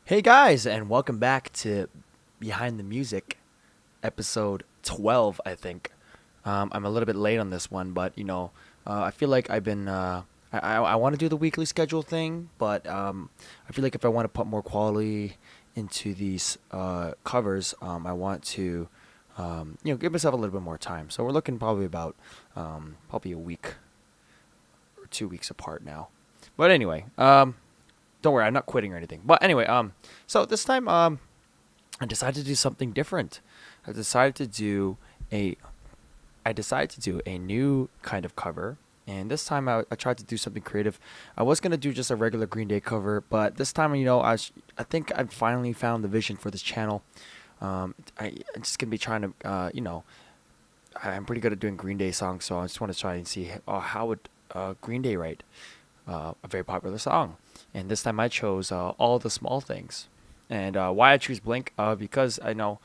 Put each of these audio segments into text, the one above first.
Hey guys, and welcome back to Behind the Music, episode 12, I think. I'm a little bit late on this one, but I feel like I've been. I want to do the weekly schedule thing, but I feel like if I want to put more quality into these covers, I want to, give myself a little bit more time. So we're looking probably about probably a week or 2 weeks apart now. But anyway, don't worry, I'm not quitting or anything. But anyway, so this time, I decided to do something different. I decided to do a, I decided to do a new kind of cover, and this time I tried to do something creative. I was gonna do just a regular Green Day cover, but this time, I think I finally found the vision for this channel. I'm just gonna be trying to, I'm pretty good at doing Green Day songs, so I just want to try and see how would Green Day write a very popular song. And this time I chose All the Small Things. And why I choose Blink? Because I know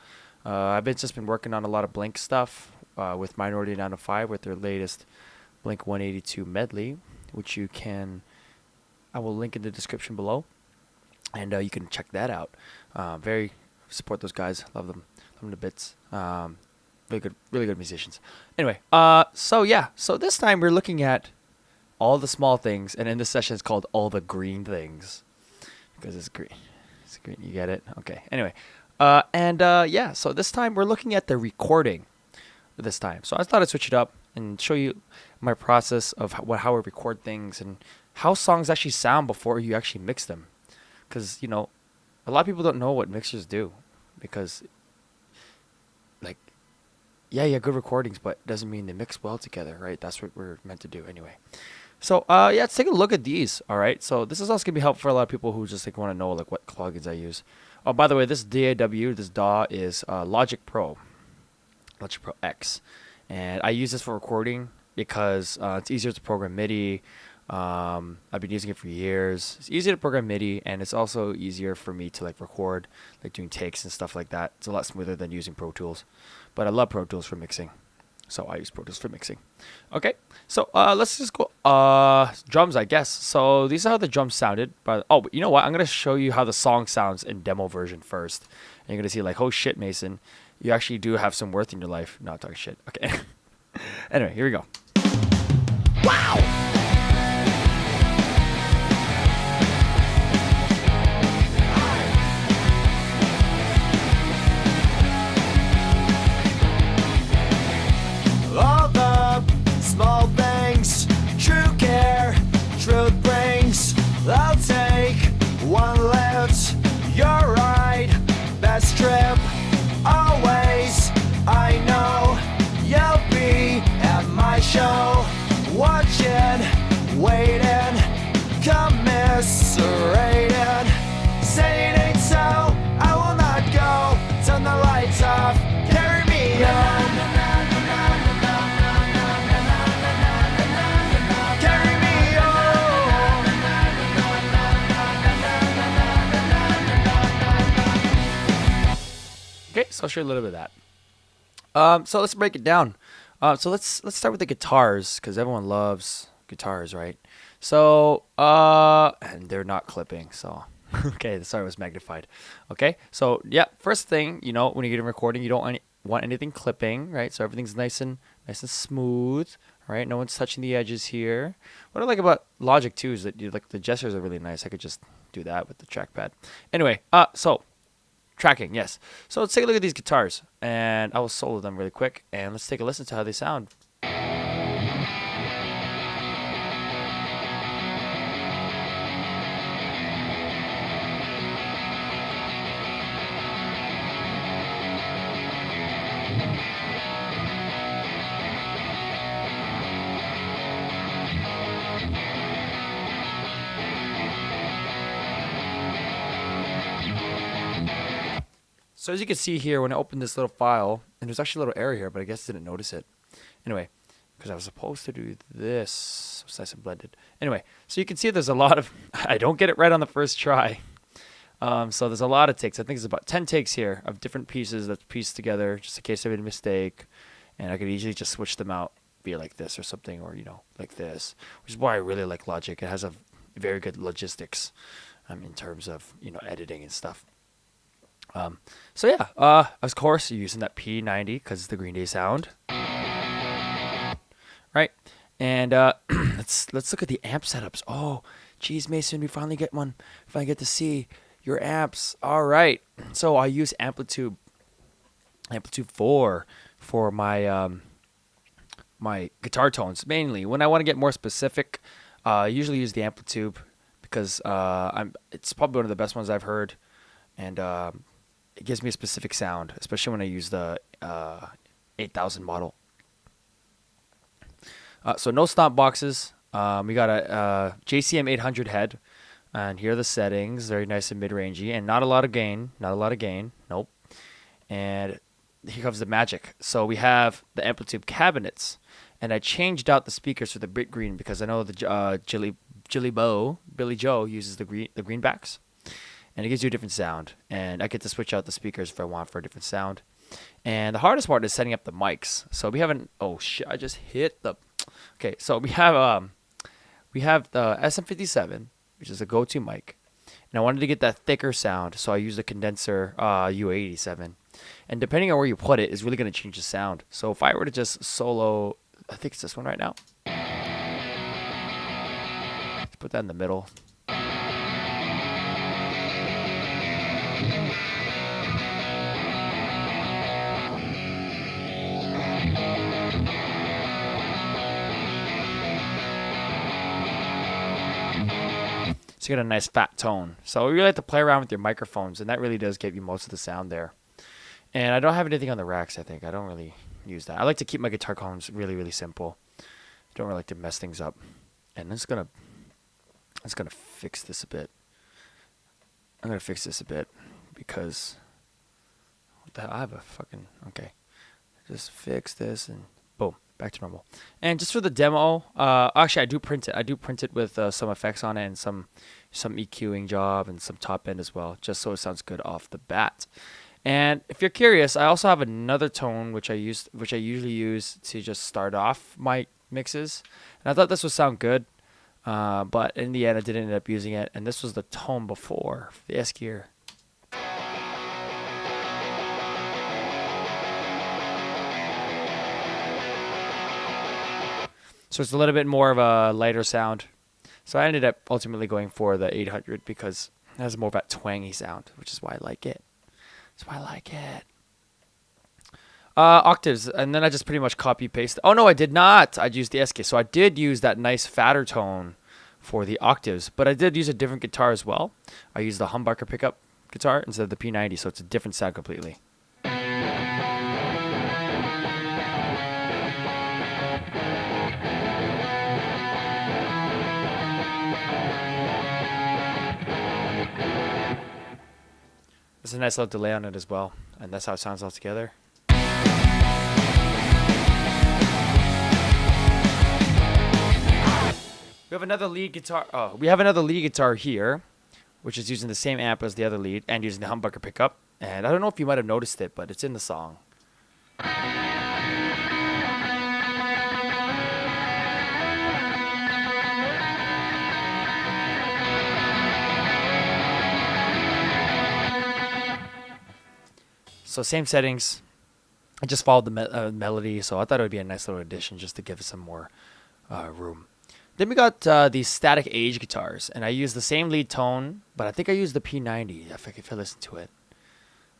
I've been working on a lot of Blink stuff with Minority 905 with their latest Blink 182 medley, which I will link in the description below, and you can check that out. Very support those guys, love them to bits. Really good musicians. Anyway, so this time we're looking at all the small things, and in this session it's called all the green things because it's green. It's green. You get it? Okay. Anyway, so this time we're looking at the recording. This time, so I thought I'd switch it up and show you my process of how I record things and how songs actually sound before you actually mix them. Because a lot of people don't know what mixers do, because like yeah, good recordings, but it doesn't mean they mix well together, right? That's what we're meant to do anyway. So let's take a look at these. All right, so this is also gonna be helpful for a lot of people who just want to know what plugins I use. Oh, by the way, this DAW is Logic Pro X, and I use this for recording because it's easier to program MIDI. I've been using it for years. It's easy to program MIDI, and it's also easier for me to record, doing takes and stuff like that. It's a lot smoother than using Pro Tools, but I love Pro Tools for mixing. So I use Pro Tools for mixing. Okay, so let's just go drums, I guess. So these are how the drums sounded. But you know what? I'm gonna show you how the song sounds in demo version first, and you're gonna see oh shit, Mason, you actually do have some worth in your life. Not talking shit. Okay. Anyway, here we go. Wow. All the small things, true care, truth brings. I'll take one lift, you're right, best trip. Always, I know you'll be at my show, watching, waiting, commiserating. Saying it ain't so, I will not go. Turn the lights off, carry me home. Okay, so I'll show you a little bit of that. So let's break it down. So let's start with the guitars, because everyone loves guitars, right? So and they're not clipping, so okay, sorry, it was magnified. Okay, so yeah, first thing, when you get in recording, you don't want anything clipping, right? So everything's nice and smooth, right? No one's touching the edges here. What I like about Logic too is that the gestures are really nice. I could just do that with the trackpad. Anyway, so tracking, yes. So let's take a look at these guitars, and I will solo them really quick, and let's take a listen to how they sound. So as you can see here, when I opened this little file, and there's actually a little error here, but I guess I didn't notice it. Anyway, because I was supposed to do this. It's nice and blended. Anyway, so you can see there's a lot of, I don't get it right on the first try. So there's a lot of takes. I think it's about 10 takes here of different pieces that's pieced together, just in case I made a mistake. And I could easily just switch them out, be like this or something, or, like this. Which is why I really like Logic. It has a very good logistics. in terms of editing and stuff. So yeah, of course you're using that P90 because it's the Green Day sound, right? And let's look at the amp setups. Oh, geez, Mason, we finally get one. Finally get to see your amps. All right. So I use Amplitude 4 for my my guitar tones mainly. When I want to get more specific, I usually use the Amplitude because it's probably one of the best ones I've heard, and it gives me a specific sound, especially when I use the 8000 model. So no stomp boxes. We got a JCM 800 head, and here are the settings. Very nice and mid-rangey, and not a lot of gain. Not a lot of gain. Nope. And here comes the magic. So we have the Amplitude cabinets, and I changed out the speakers for the brick green because I know the Billy Joe uses the greenbacks, and it gives you a different sound. And I get to switch out the speakers if I want for a different sound. And the hardest part is setting up the mics. So we have oh shit! I just hit the. Okay, so we have the SM57, which is a go-to mic, and I wanted to get that thicker sound, so I used a condenser U87. And depending on where you put it is really going to change the sound. So if I were to just solo, I think it's this one right now. Let's put that in the middle. So you get a nice fat tone. So you really have to play around with your microphones, and that really does give you most of the sound there. And I don't have anything on the racks, I think. I don't really use that. I like to keep my guitar tones really, really simple. Don't really like to mess things up. And it's gonna fix this a bit. I'm gonna fix this a bit because what the hell? I have a fucking okay. Just fix this and boom, back to normal. And just for the demo, actually I do print it. I do print it with some effects on it and some EQing job and some top end as well, just so it sounds good off the bat. And if you're curious, I also have another tone which I usually use to just start off my mixes. And I thought this would sound good, but in the end I didn't end up using it. And this was the tone before the S gear. So it's a little bit more of a lighter sound. So I ended up ultimately going for the 800 because it has more of that twangy sound, which is why I like it. That's why I like it. Octaves, and then I just pretty much copy paste. Oh no, I did not. I used the SK, so I did use that nice fatter tone for the octaves, but I did use a different guitar as well. I used the humbucker pickup guitar instead of the P90, so it's a different sound completely. There's a nice little delay on it as well, and that's how it sounds all together. We have another lead guitar. Oh, we have another lead guitar here, which is using the same amp as the other lead and using the humbucker pickup. And I don't know if you might have noticed it, but it's in the song. So same settings. I just followed the melody, so I thought it would be a nice little addition just to give it some more room. Then we got these static age guitars, and I used the same lead tone, but I think I used the P90 if I listen to it.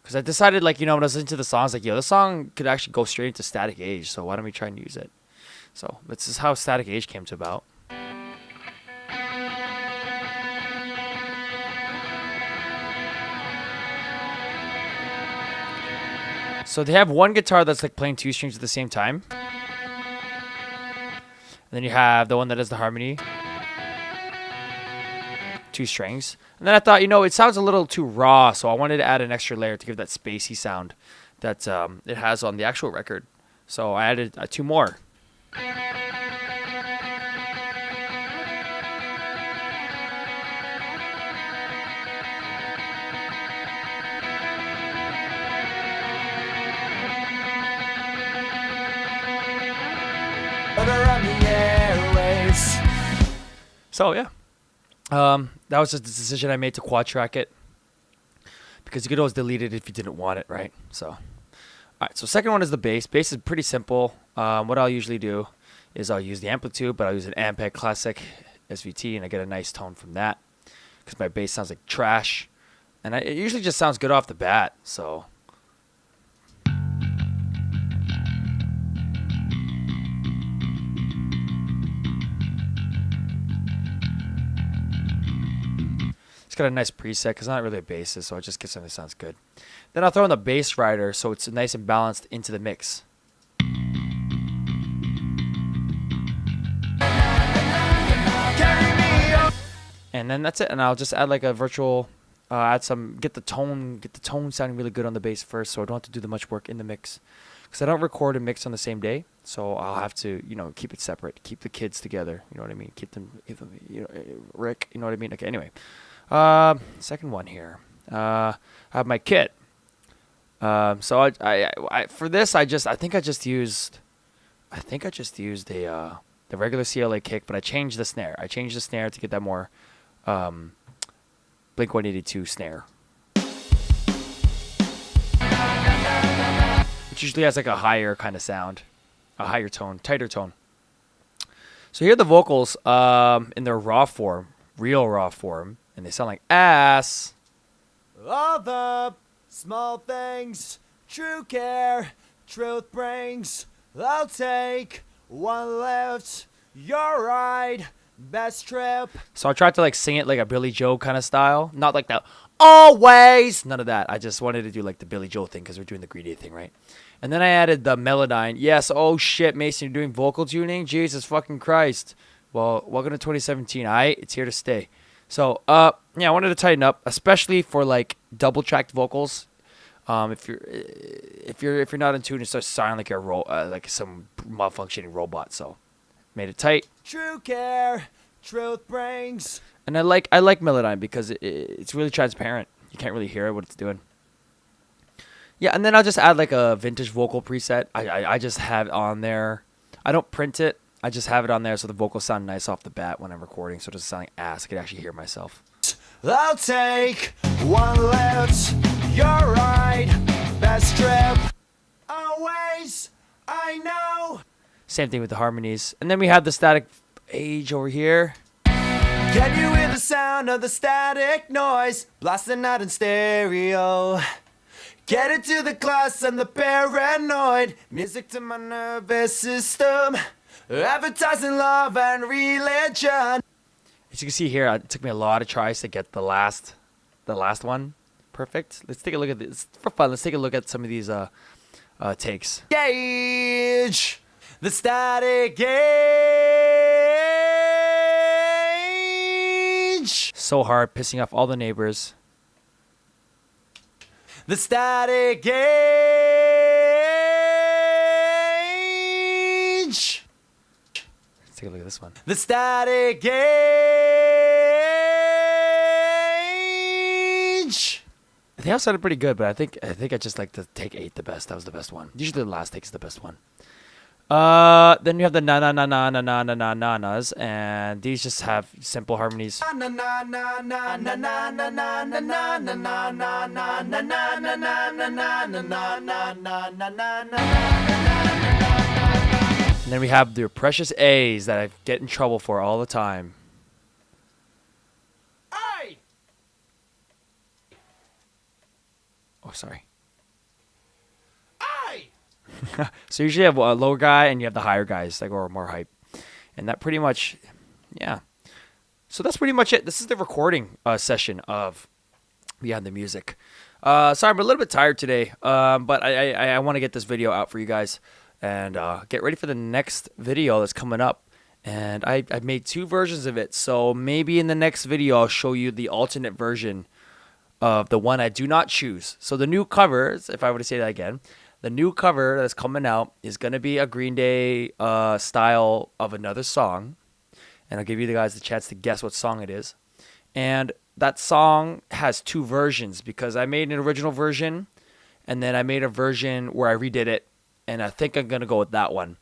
Because I decided, like, when I was listening to the songs, like, the song could actually go straight into static age, so why don't we try and use it? So this is how static age came to about. So they have one guitar that's like playing two strings at the same time. And then you have the one that does the harmony. Two strings. And then I thought, it sounds a little too raw, so I wanted to add an extra layer to give that spacey sound that it has on the actual record. So I added two more. So yeah, that was just the decision I made to quad track it, because you could always delete it if you didn't want it, right? So, all right. So second one is the bass. Bass is pretty simple. What I'll usually do is I'll use the amplitude, but I'll use an Ampeg Classic SVT, and I get a nice tone from that because my bass sounds like trash, and it usually just sounds good off the bat. So. Got a nice preset because it's not really a bassist, so I just get something that sounds good. Then I'll throw in the bass rider so it's nice and balanced into the mix. And then that's it. And I'll just add like a virtual, get the tone sounding really good on the bass first, so I don't have to do the much work in the mix, because I don't record and mix on the same day, so I'll have to, keep it separate, keep the kids together. You know what I mean? Keep them, Rick. You know what I mean? Okay. Anyway. Second one here. I have my kit. So I for this I think I just used the regular CLA kick, but I changed the snare. I changed the snare to get that more Blink 182 snare, which usually has like a higher kind of sound, a higher tone, tighter tone. So here are the vocals in their raw form, real raw form. And they sound like ass. All the small things, true care, truth brings. I'll take one left, you're right, best trip. So I tried to like sing it like a Billy Joe kind of style. Not like that, always. None of that. I just wanted to do like the Billy Joe thing because we're doing the Green Day thing, right? And then I added the Melodyne. Yes, oh shit, Mason, you're doing vocal tuning? Jesus fucking Christ. Well, welcome to 2017, alright? It's here to stay. So, I wanted to tighten up, especially for like double tracked vocals. If you're not in tune, it starts sounding like like some malfunctioning robot. So, made it tight. True care, truth brings. And I like Melodyne because it's really transparent. You can't really hear what it's doing. Yeah, and then I'll just add like a vintage vocal preset. I just have it on there. I don't print it. I just have it on there so the vocals sound nice off the bat when I'm recording, so it doesn't sound like ass. I can actually hear myself. I'll take one left, you're right, best trip. Always, I know. Same thing with the harmonies. And then we have the static age over here. Can you hear the sound of the static noise blasting out in stereo? Get it to the class and the paranoid music to my nervous system. Advertising love and religion. As you can see here, it took me a lot of tries to get the last one perfect. Let's take a look at this for fun. Let's take a look at some of these takes. Gauge the static gauge. So hard, pissing off all the neighbors. The static gauge. Let's take a look at this one. The static gauge. I think I sounded pretty good, but I think I just like the take 8 the best. That was the best one. Usually the last take is the best one. Then you have the na na na na na na na na na nas, and these just have simple harmonies. And then we have the precious A's that I get in trouble for all the time. Aye. Oh, sorry. Aye. So usually you have a lower guy and you have the higher guys that go more hype. And that pretty much, yeah. So that's pretty much it. This is the recording session of Beyond the Music. Sorry, I'm a little bit tired today, but I want to get this video out for you guys. And get ready for the next video that's coming up. And I made 2 versions of it. So maybe in the next video, I'll show you the alternate version of the one I do not choose. So the new covers, if I were to say that again, the new cover that's coming out is going to be a Green Day style of another song. And I'll give you guys the chance to guess what song it is. And that song has 2 versions because I made an original version. And then I made a version where I redid it. And I think I'm going to go with that one.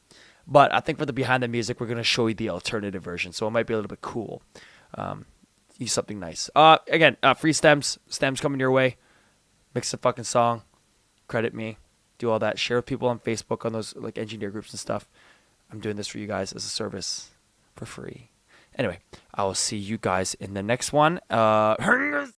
But I think for the Behind the Music, we're going to show you the alternative version. So it might be a little bit cool. use something nice. Again, free stems coming your way. Mix a fucking song, credit me, do all that. Share with people on Facebook on those like engineer groups and stuff. I'm doing this for you guys as a service for free. Anyway, I will see you guys in the next one.